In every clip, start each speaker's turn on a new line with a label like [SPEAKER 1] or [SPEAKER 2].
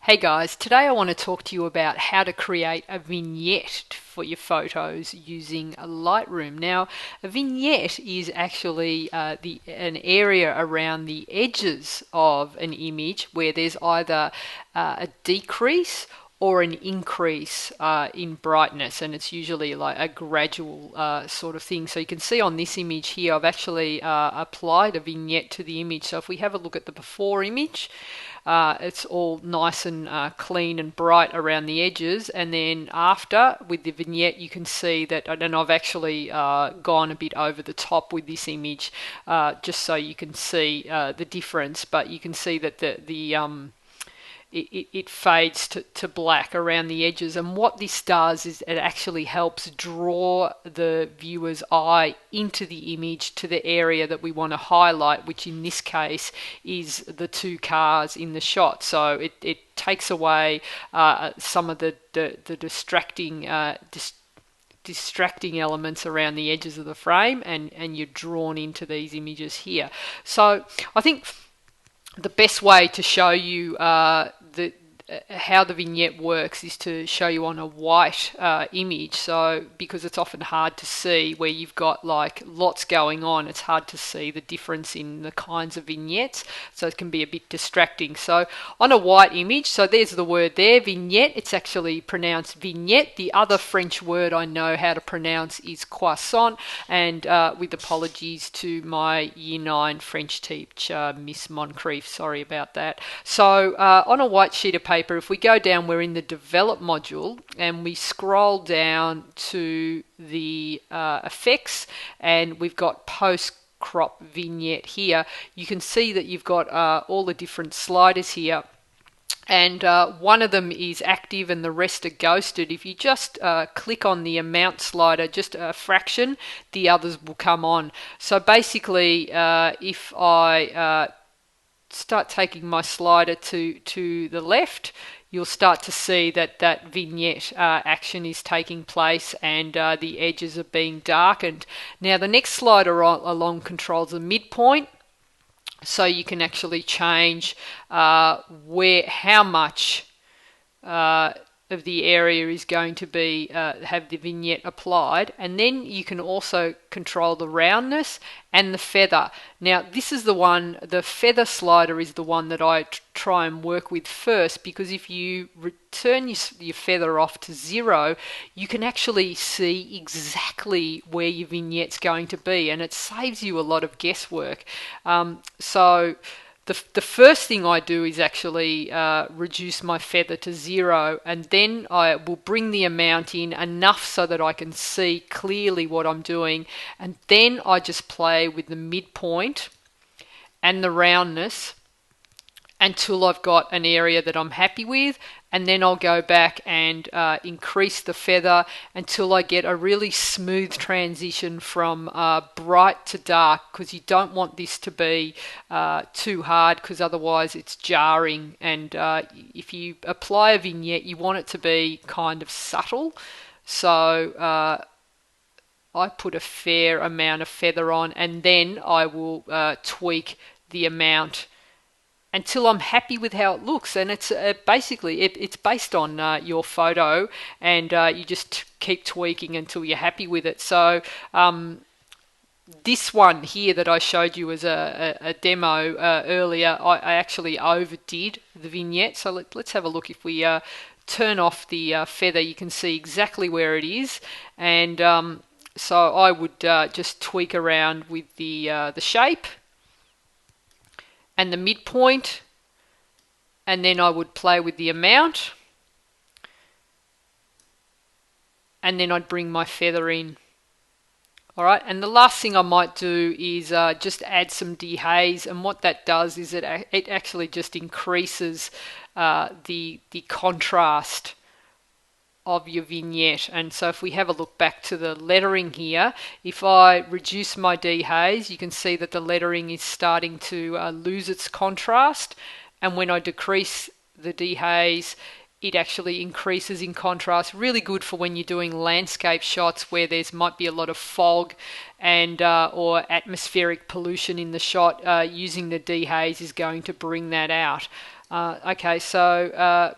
[SPEAKER 1] Hey guys, today I want to talk to you about how to create a vignette for your photos using a Lightroom. Now, a vignette is actually an area around the edges of an image where there's either a decrease or an increase in brightness, and it's usually like a gradual sort of thing. So you can see on this image here, I've actually applied a vignette to the image. So if we have a look at the before image, it's all nice and clean and bright around the edges, and then after with the vignette you can see that, and I've actually gone a bit over the top with this image just so you can see the difference, but you can see that it fades to black around the edges, and what this does is it actually helps draw the viewer's eye into the image to the area that we want to highlight, which in this case is the two cars in the shot. So it takes away some of the distracting elements around the edges of the frame, and you're drawn into these images here. So I think the best way to show you how the vignette works is to show you on a white image. So because it's often hard to see where you've got like lots going on, it's hard to see the difference in the kinds of vignettes, so it can be a bit distracting. So on a white image, so there's the word there, vignette. It's actually pronounced vignette. The other French word I know how to pronounce is croissant, and with apologies to my Year 9 French teacher, Ms Moncrieth, sorry about that. So on a white sheet of paper, if we go down, we're in the develop module, and we scroll down to the effects, and we've got post crop vignette here. You can see that you've got all the different sliders here, and one of them is active and the rest are ghosted. If you just click on the amount slider, just a fraction, the others will come on. So basically if I start taking my slider to the left, you'll start to see that vignette action is taking place, and the edges are being darkened. Now the next slider along controls the midpoint, so you can actually change how much of the area is going to be have the vignette applied, and then you can also control the roundness and the feather. Now this is the feather slider is the one that I try and work with first, because if you turn your feather off to 0, you can actually see exactly where your vignette's going to be, and it saves you a lot of guesswork. So the first thing I do is actually reduce my feather to 0, and then I will bring the amount in enough so that I can see clearly what I'm doing, and then I just play with the midpoint and the roundness until I've got an area that I'm happy with, and then I'll go back and increase the feather until I get a really smooth transition from bright to dark, because you don't want this to be too hard, because otherwise it's jarring, and if you apply a vignette you want it to be kind of subtle. So I put a fair amount of feather on, and then I will tweak the amount until I'm happy with how it looks. And it's basically it's based on your photo, and you just keep tweaking until you're happy with it. So this one here that I showed you as a demo earlier, I actually overdid the vignette. So let's have a look. If we turn off the feather, you can see exactly where it is, and so I would just tweak around with the shape and the midpoint, and then I would play with the amount, and then I'd bring my feather in. Alright, and the last thing I might do is just add some dehaze, and what that does is it actually just increases the contrast of your vignette. And so if we have a look back to the lettering here, if I reduce my dehaze, you can see that the lettering is starting to lose its contrast, and when I decrease the dehaze, it actually increases in contrast. Really good for when you're doing landscape shots where there's might be a lot of fog and or atmospheric pollution in the shot. Using the dehaze is going to bring that out. Okay, so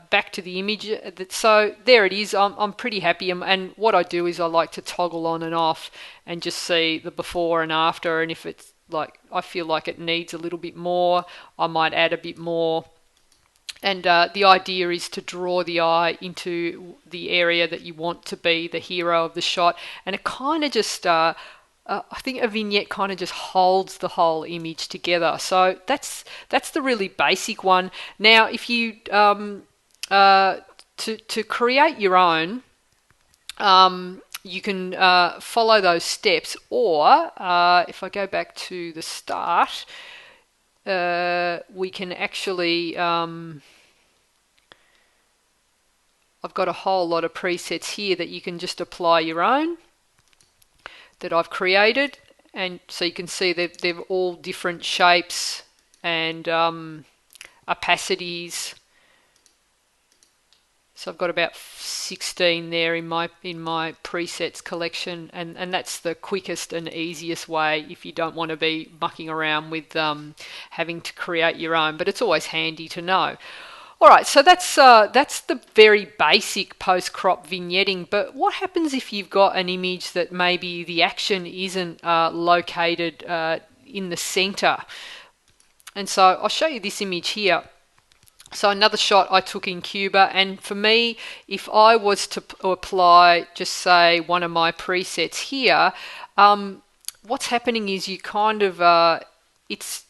[SPEAKER 1] back to the image. So there it is. I'm pretty happy. And what I do is I like to toggle on and off and just see the before and after. And if it's like I feel like it needs a little bit more, I might add a bit more. And the idea is to draw the eye into the area that you want to be the hero of the shot. And it kind of just, I think a vignette kind of just holds the whole image together. So that's the really basic one. Now, if you, to create your own, you can follow those steps. Or if I go back to the start, we can actually... I've got a whole lot of presets here that you can just apply your own that I've created, and so you can see that they're all different shapes and opacities. So I've got about 16 there in my presets collection, and that's the quickest and easiest way if you don't want to be mucking around with having to create your own, but it's always handy to know. All right, so that's the very basic post-crop vignetting, but what happens if you've got an image that maybe the action isn't located in the center? And so I'll show you this image here. So another shot I took in Cuba, and for me, if I was to apply, just say, one of my presets here, what's happening is you kind of...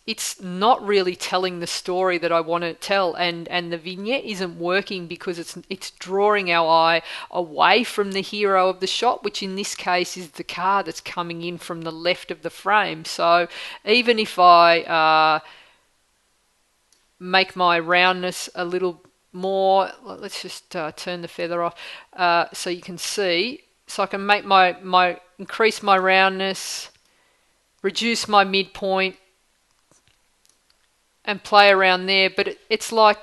[SPEAKER 1] It's not really telling the story that I want to tell, and the vignette isn't working because it's drawing our eye away from the hero of the shot, which in this case is the car that's coming in from the left of the frame. So even if I make my roundness a little more, let's just turn the feather off so you can see. So I can make my increase my roundness, reduce my midpoint, and play around there, but it's like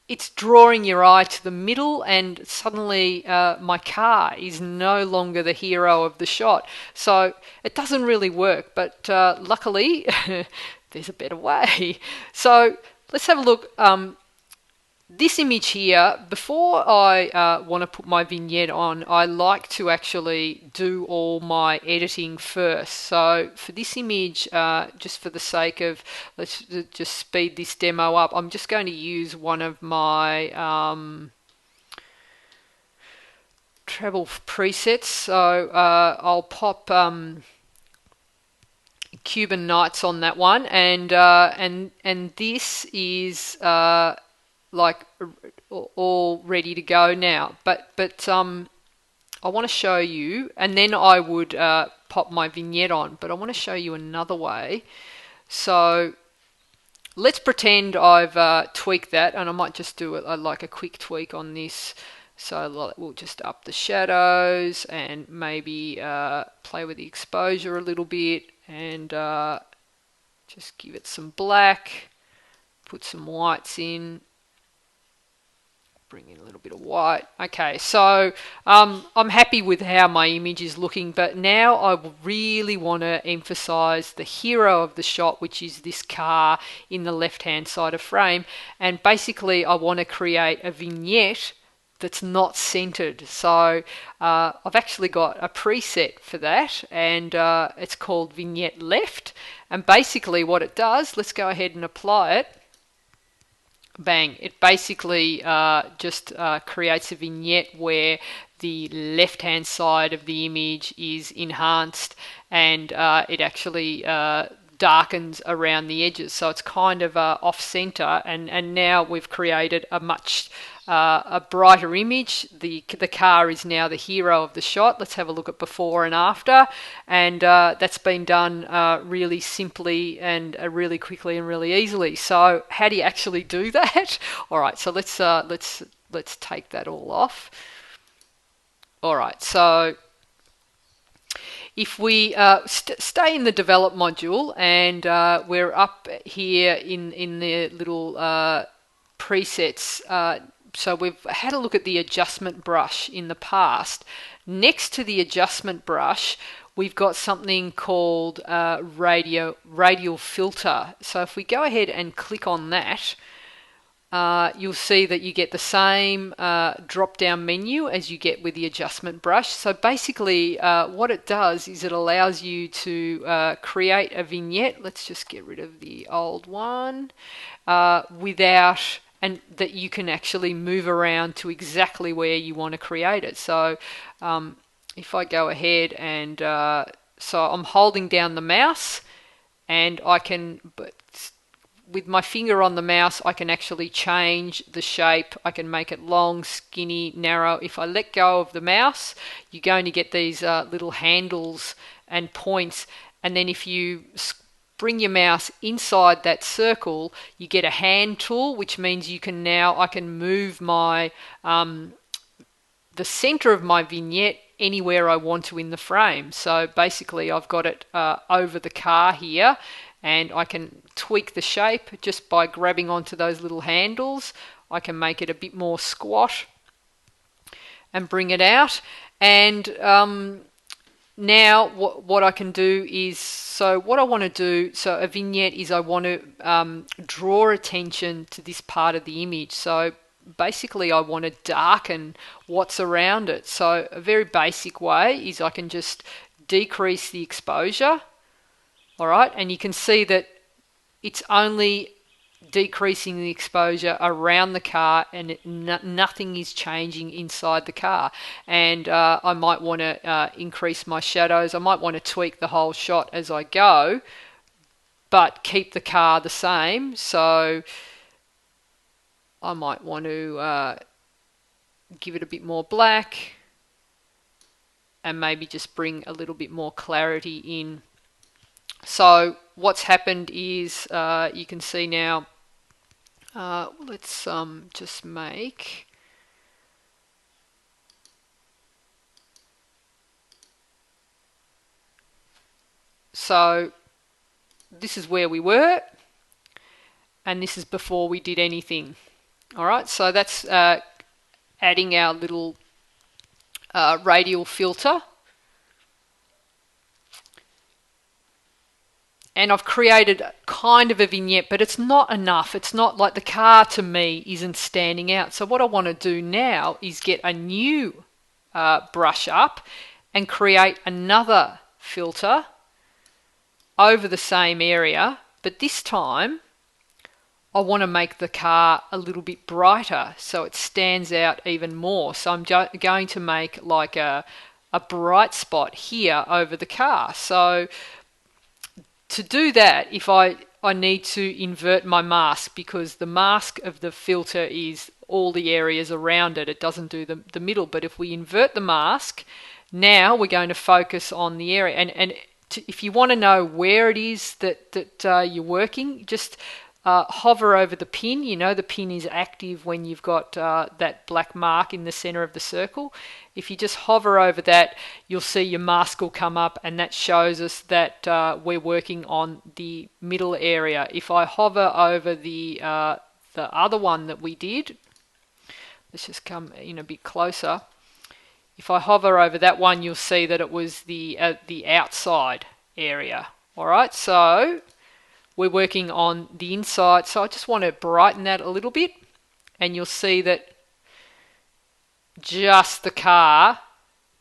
[SPEAKER 1] it's drawing your eye to the middle, and suddenly my car is no longer the hero of the shot. So it doesn't really work, but luckily there's a better way. So let's have a look. This image here, before I want to put my vignette on, I like to actually do all my editing first. So for this image, just for the sake of, let's just speed this demo up, I'm just going to use one of my treble presets. So I'll pop Cuban Nights on that one, and this is like all ready to go now, but I want to show you, and then I would pop my vignette on, but I want to show you another way. So let's pretend I've tweaked that, and I might just do it like a quick tweak on this. So we'll just up the shadows and maybe play with the exposure a little bit, and just give it some black, put some whites in, bring in a little bit of white. Okay, so I'm happy with how my image is looking, but now I really want to emphasize the hero of the shot, which is this car in the left-hand side of frame. And basically, I want to create a vignette that's not centered. So I've actually got a preset for that, and it's called Vignette Left. And basically what it does, let's go ahead and apply it. Bang, it basically just creates a vignette where the left hand side of the image is enhanced, and it actually darkens around the edges, so it's kind of off center, and now we've created a much a brighter image. The car is now the hero of the shot. Let's have a look at before and after, and that's been done really simply and really quickly and really easily. So how do you actually do that? All right, so let's take that all off. All right, so if we stay in the develop module, and we're up here in the little presets. So we've had a look at the adjustment brush in the past. Next to the adjustment brush, we've got something called radial filter. So if we go ahead and click on that, you'll see that you get the same drop-down menu as you get with the adjustment brush. So basically what it does is it allows you to create a vignette. Let's just get rid of the old one and that you can actually move around to exactly where you want to create it. So if I go ahead and so I'm holding down the mouse, and I can, with my finger on the mouse, I can actually change the shape. I can make it long, skinny, narrow. If I let go of the mouse, you're going to get these little handles and points. And then if you bring your mouse inside that circle, you get a hand tool, which means I can move my the center of my vignette anywhere I want to in the frame. So basically I've got it over the car here, and I can tweak the shape just by grabbing onto those little handles. I can make it a bit more squat and bring it out. And now what I can do is, so what I want to do, so a vignette is I want to draw attention to this part of the image. So basically I want to darken what's around it. So a very basic way is I can just decrease the exposure. All right, and you can see that it's only decreasing the exposure around the car, and nothing is changing inside the car. And I might want to increase my shadows. I might want to tweak the whole shot as I go, but keep the car the same. So I might want to give it a bit more black, and maybe just bring a little bit more clarity in. So what's happened is you can see now, let's just make, so this is where we were, and this is before we did anything. All right, so that's adding our little radial filter. And I've created kind of a vignette, but it's not enough. It's not like the car, to me, isn't standing out. So what I want to do now is get a new brush up and create another filter over the same area. But this time, I want to make the car a little bit brighter so it stands out even more. So I'm going to make like a bright spot here over the car. So to do that, if I need to invert my mask, because the mask of the filter is all the areas around it. It doesn't do the middle. But if we invert the mask, now we're going to focus on the area. And if you want to know where it is that you're working, just hover over the pin. You know the pin is active when you've got that black mark in the center of the circle. If you just hover over that, you'll see your mask will come up, and that shows us that we're working on the middle area. If I hover over the other one that we did, let's just come in a bit closer. If I hover over that one, you'll see that it was the outside area. All right, so we're working on the inside. So I just want to brighten that a little bit, and you'll see that just the car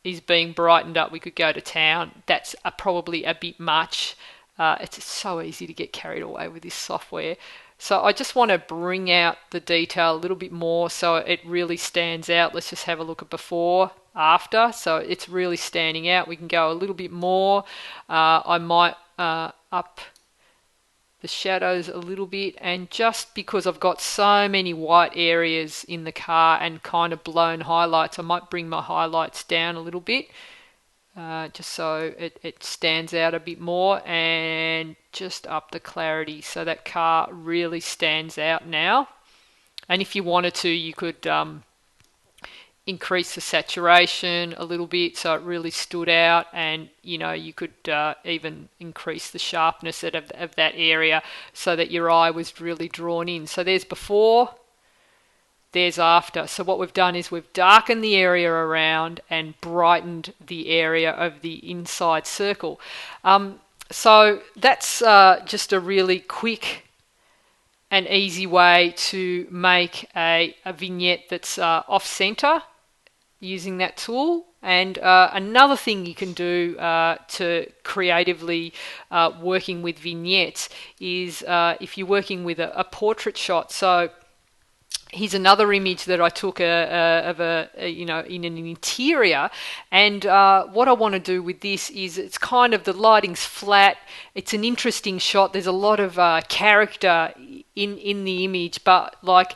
[SPEAKER 1] is being brightened up. We could go to town. That's probably a bit much. It's so easy to get carried away with this software. So I just want to bring out the detail a little bit more so it really stands out. Let's just have a look at before, after. So it's really standing out. We can go a little bit more. I might up the shadows a little bit, and just because I've got so many white areas in the car and kind of blown highlights, I might bring my highlights down a little bit just so it stands out a bit more, and just up the clarity so that car really stands out now. And if you wanted to, you could increase the saturation a little bit so it really stood out, and you could even increase the sharpness of that area so that your eye was really drawn in. So there's before there's after. So what we've done is we've darkened the area around and brightened the area of the inside circle. So that's just a really quick and easy way to make a vignette that's off-center using that tool. And another thing you can do to creatively working with vignettes is if you're working with a portrait shot. So here's another image that I took of in an interior, and what I want to do with this is it's kind of the lighting's flat. It's an interesting shot. There's a lot of character in the image, but like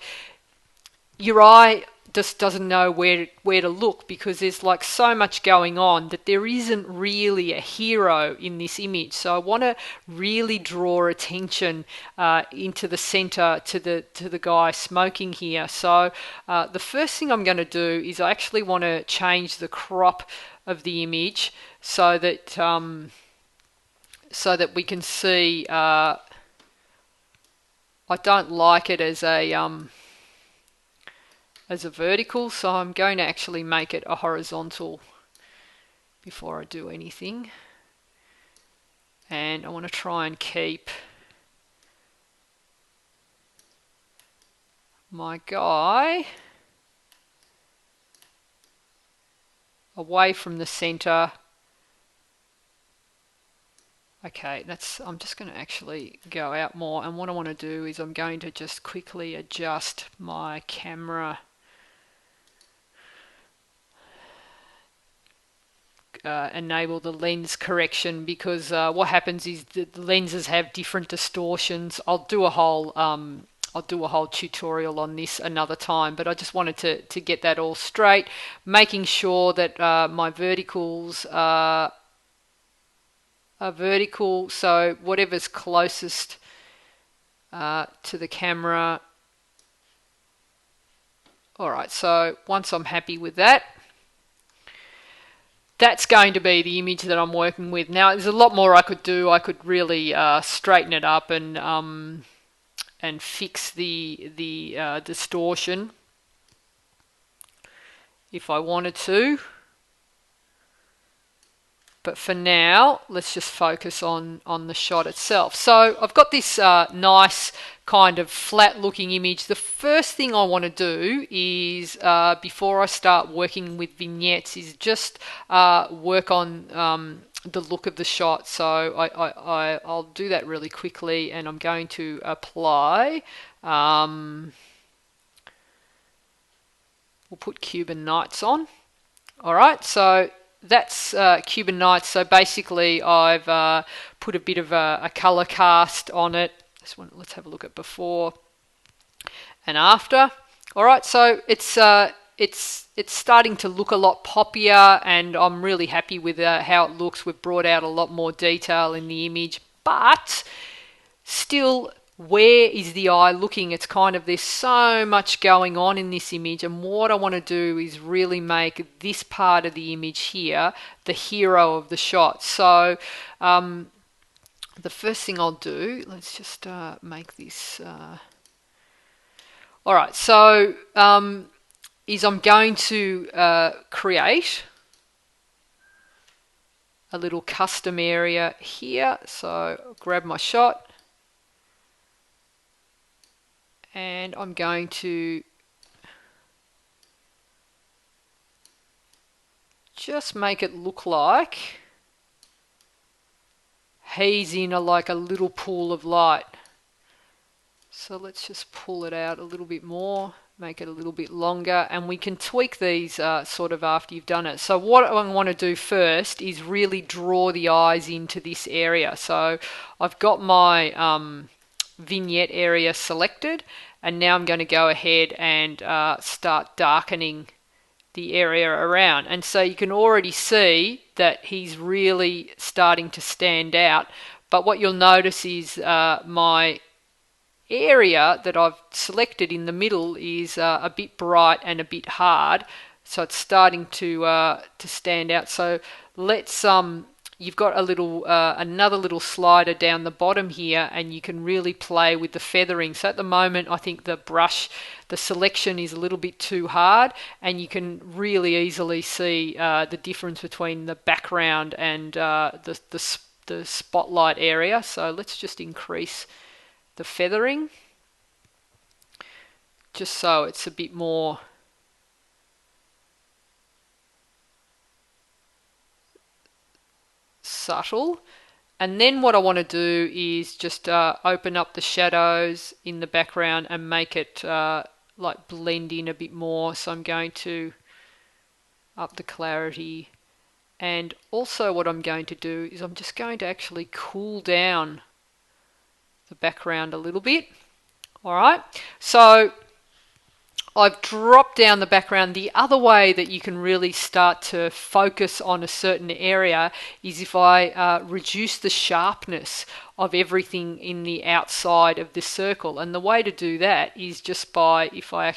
[SPEAKER 1] your eye just doesn't know where to look because there's like so much going on that there isn't really a hero in this image. So I want to really draw attention into the center to the guy smoking here. So the first thing I'm going to do is I actually want to change the crop of the image so that we can see. I don't like it as a vertical, so I'm going to actually make it a horizontal before I do anything. And I want to try and keep my guy away from the center. Okay, I'm just going to actually go out more, and what I want to do is I'm going to just quickly adjust my camera enable the lens correction, because what happens is the lenses have different distortions. I'll do a whole tutorial on this another time, but I just wanted to get that all straight, making sure that my verticals are vertical, so whatever's closest to the camera. Alright, so once I'm happy with that, that's going to be the image that I'm working with. Now, there's a lot more I could do. I could really straighten it up and fix the distortion if I wanted to. But for now, let's just focus on the shot itself. So I've got this nice kind of flat looking image. The first thing I want to do is, before I start working with vignettes, is just work on the look of the shot. So I'll do that really quickly, and I'm going to apply. We'll put Cuban Nights on. Alright, so that's Cuban Nights. So basically I've put a bit of a color cast on it. Let's have a look at before and after. Alright, so it's starting to look a lot poppier, and I'm really happy with how it looks. We've brought out a lot more detail in the image, but still, where is the eye looking? It's kind of, there's so much going on in this image, and what I want to do is really make this part of the image here the hero of the shot. So the first thing I'll do, let's just make this alright, so is I'm going to create a little custom area here. So grab my shot, and I'm going to just make it look like he's in a little pool of light. So let's just pull it out a little bit more, make it a little bit longer, and we can tweak these sort of after you've done it. So what I want to do first is really draw the eyes into this area. So I've got my vignette area selected, and now I'm going to go ahead and start darkening the area around. And so you can already see that he's really starting to stand out. But what you'll notice is my area that I've selected in the middle is a bit bright and a bit hard, so it's starting to stand out. So let's you've got a little another little slider down the bottom here, and you can really play with the feathering. So at the moment I think the brush, the selection is a little bit too hard, and you can really easily see the difference between the background and the spotlight area. So let's just increase the feathering just so it's a bit more subtle. And then what I want to do is just open up the shadows in the background and make it like blend in a bit more. So I'm going to up the clarity, and also what I'm going to do is I'm just going to actually cool down the background a little bit. Alright, so I've dropped down the background. The other way that you can really start to focus on a certain area is if I reduce the sharpness of everything in the outside of this circle. And the way to do that is just by, if I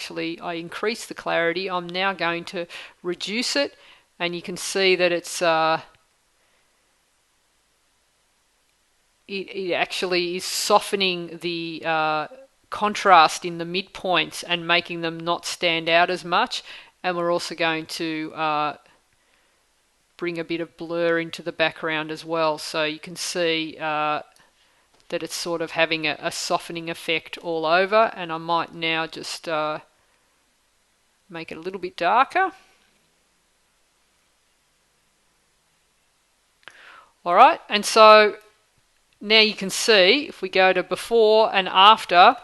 [SPEAKER 1] increase the clarity, I'm now going to reduce it, and you can see that it actually is softening the contrast in the midpoints and making them not stand out as much. And we're also going to bring a bit of blur into the background as well, so you can see that it's sort of having a softening effect all over. And I might now just make it a little bit darker. Alright, and so now you can see, if we go to before and after,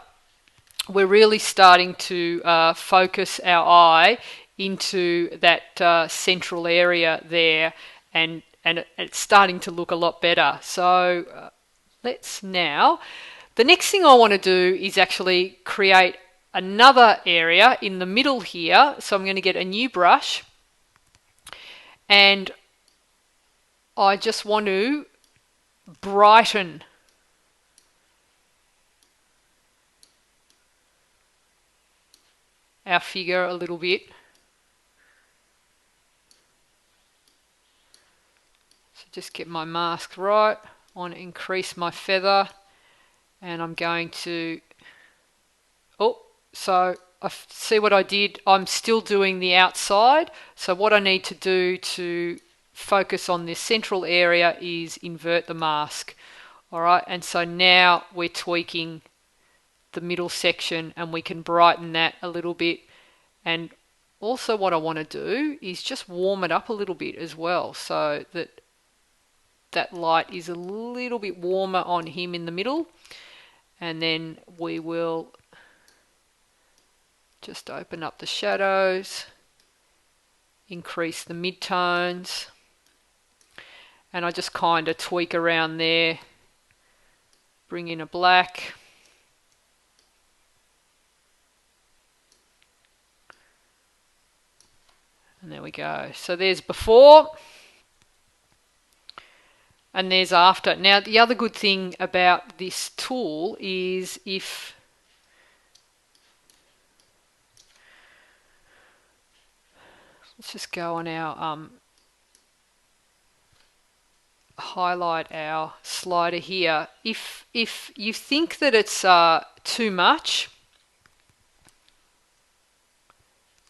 [SPEAKER 1] we're really starting to focus our eye into that central area there, and it's starting to look a lot better. So let's now, the next thing I want to do is actually create another area in the middle here. So I'm going to get a new brush, and I just want to brighten our figure a little bit. So just get my mask right. I want to increase my feather, and I'm going to, so I see what I did. I'm still doing the outside. So what I need to do to focus on this central area is invert the mask. Alright, and so now we're tweaking the middle section, and we can brighten that a little bit. And also what I want to do is just warm it up a little bit as well, so that that light is a little bit warmer on him in the middle. And then we will just open up the shadows, increase the midtones, and I just kind of tweak around there, bring in a black. And there we go. So there's before, and there's after. Now the other good thing about this tool is if let's just go on our highlight our slider here. If you think that it's too much,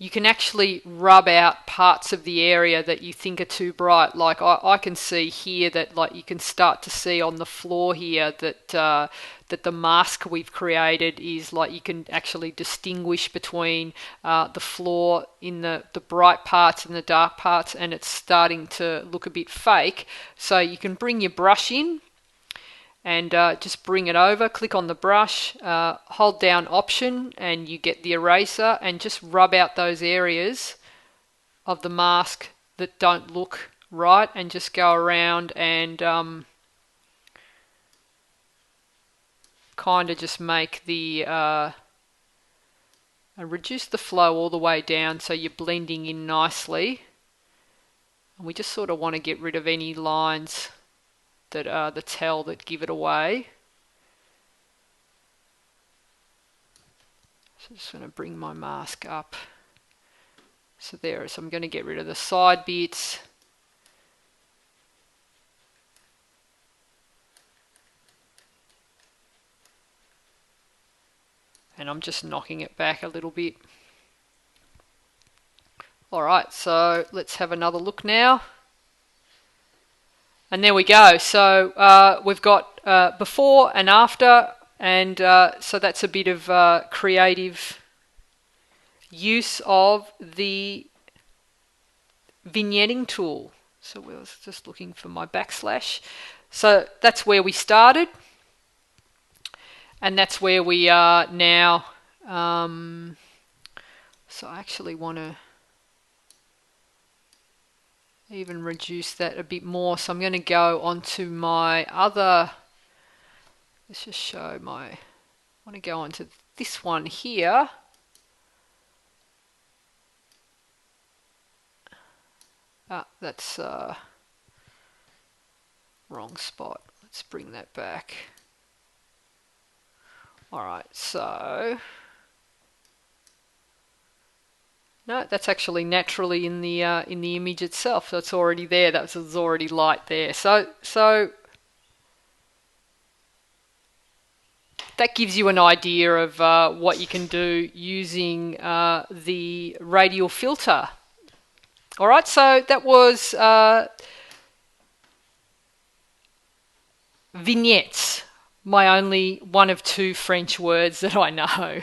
[SPEAKER 1] you can actually rub out parts of the area that you think are too bright. Like I can see here that, like, you can start to see on the floor here that that the mask we've created is, like, you can actually distinguish between the floor in the bright parts and the dark parts, and it's starting to look a bit fake. So you can bring your brush in and just bring it over, click on the brush, hold down Option, and you get the eraser, and just rub out those areas of the mask that don't look right, and just go around and kind of just make the reduce the flow all the way down so you're blending in nicely. And we just sort of want to get rid of any lines that are the tell that give it away. So I'm just going to bring my mask up. So there, so I'm going to get rid of the side bits. and I'm just knocking it back a little bit. Alright, so let's have another look now. And there we go. So we've got before and after, and so that's a bit of creative use of the vignetting tool. So we was just looking for my backslash. So that's where we started, and that's where we are now. So I actually want to even reduce that a bit more. So I'm going to go onto my other, let's just show my, I want to go onto this one here. That's wrong spot. Let's bring that back. Alright, so no, that's actually naturally in the image itself. So it's already there. That's already light there. So that gives you an idea of what you can do using the radial filter. All right, so that was vignettes, my only one of two French words that I know.